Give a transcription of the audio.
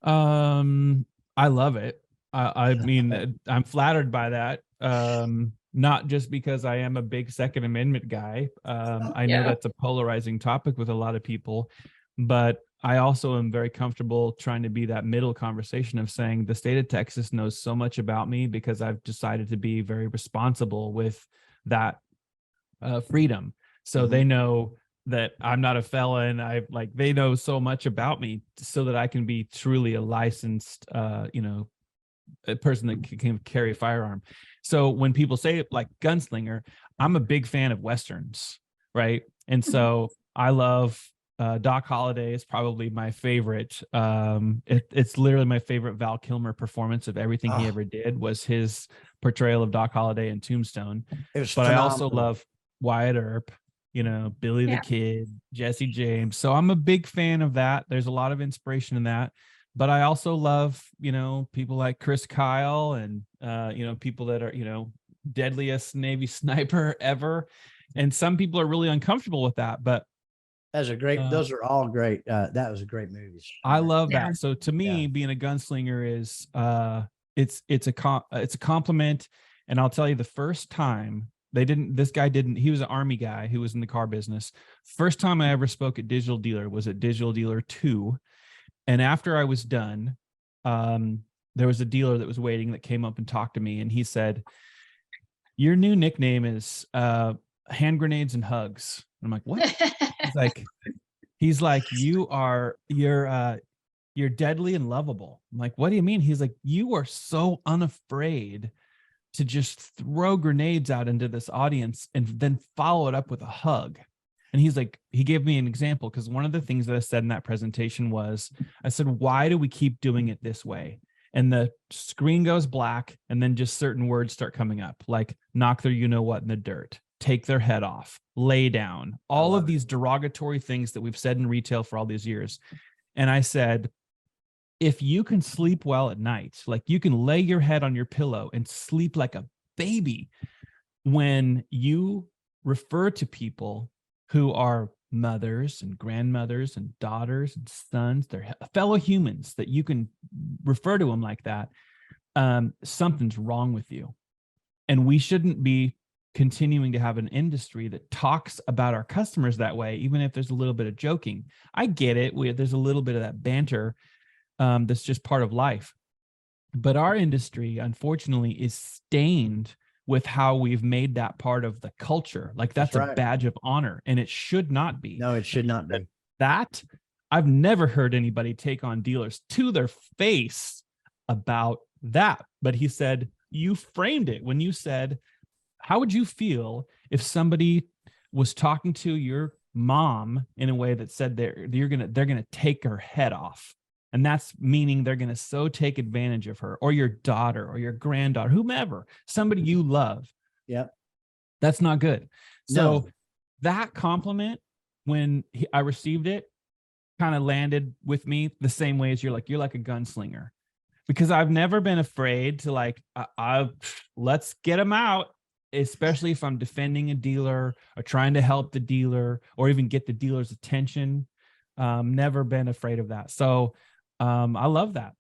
I love it. I mean, I'm flattered by that. Not just because I am a big Second Amendment guy. I know Yeah. that's a polarizing topic with a lot of people, but I also am very comfortable trying to be that middle conversation of saying the state of Texas knows so much about me because I've decided to be very responsible with that freedom. So they know that I'm not a felon. They know so much about me so that I can be truly a licensed, a person that can carry a firearm. So when people say like gunslinger, I'm a big fan of Westerns, right? And so I love Doc Holliday is probably my favorite. It's literally my favorite Val Kilmer performance of everything he ever did was his portrayal of Doc Holliday in Tombstone. It was But I also phenomenal. love Wyatt Earp, Billy the Yeah. Kid, Jesse James. So I'm a big fan of that. There's a lot of inspiration in that. But I also love, people like Chris Kyle and, people that are, deadliest Navy sniper ever. And some people are really uncomfortable with that. But Those are all great. That was a great movie. I love Yeah. that. So to me, being a gunslinger is it's a compliment. And I'll tell you, the first time he was an Army guy who was in the car business. First time I ever spoke at Digital Dealer was at Digital Dealer 2. And after I was done, there was a dealer that was waiting that came up and talked to me, and he said, "Your new nickname is hand grenades and hugs." And I'm like, "What?" He's like, you're deadly and lovable. I'm like, "What do you mean?" He's like, "You are so unafraid to just throw grenades out into this audience and then follow it up with a hug." And he's like, he gave me an example because one of the things that I said in that presentation was, I said, "Why do we keep doing it this way?" And the screen goes black, and then just certain words start coming up, like knock their you-know-what in the dirt, take their head off, lay down, all of these derogatory things that we've said in retail for all these years. And I said, if you can sleep well at night, like you can lay your head on your pillow and sleep like a baby, when you refer to people who are mothers and grandmothers and daughters and sons, they're fellow humans, that you can refer to them like that, something's wrong with you. And we shouldn't be continuing to have an industry that talks about our customers that way, even if there's a little bit of joking. I get it. There's a little bit of that banter. That's just part of life. But our industry, unfortunately, is stained with how we've made that part of the culture. Like that's a badge of honor, and it should not be. No, it should not be. That I've never heard anybody take on dealers to their face about that. But he said, you framed it when you said, how would you feel if somebody was talking to your mom in a way that said they're gonna take her head off? And that's meaning they're going to so take advantage of her, or your daughter or your granddaughter, whomever, somebody you love. Yep. That's not good. So that compliment, when I received it, kind of landed with me the same way as you're like a gunslinger, because I've never been afraid to let's get them out, especially if I'm defending a dealer or trying to help the dealer or even get the dealer's attention. Never been afraid of that. So I love that.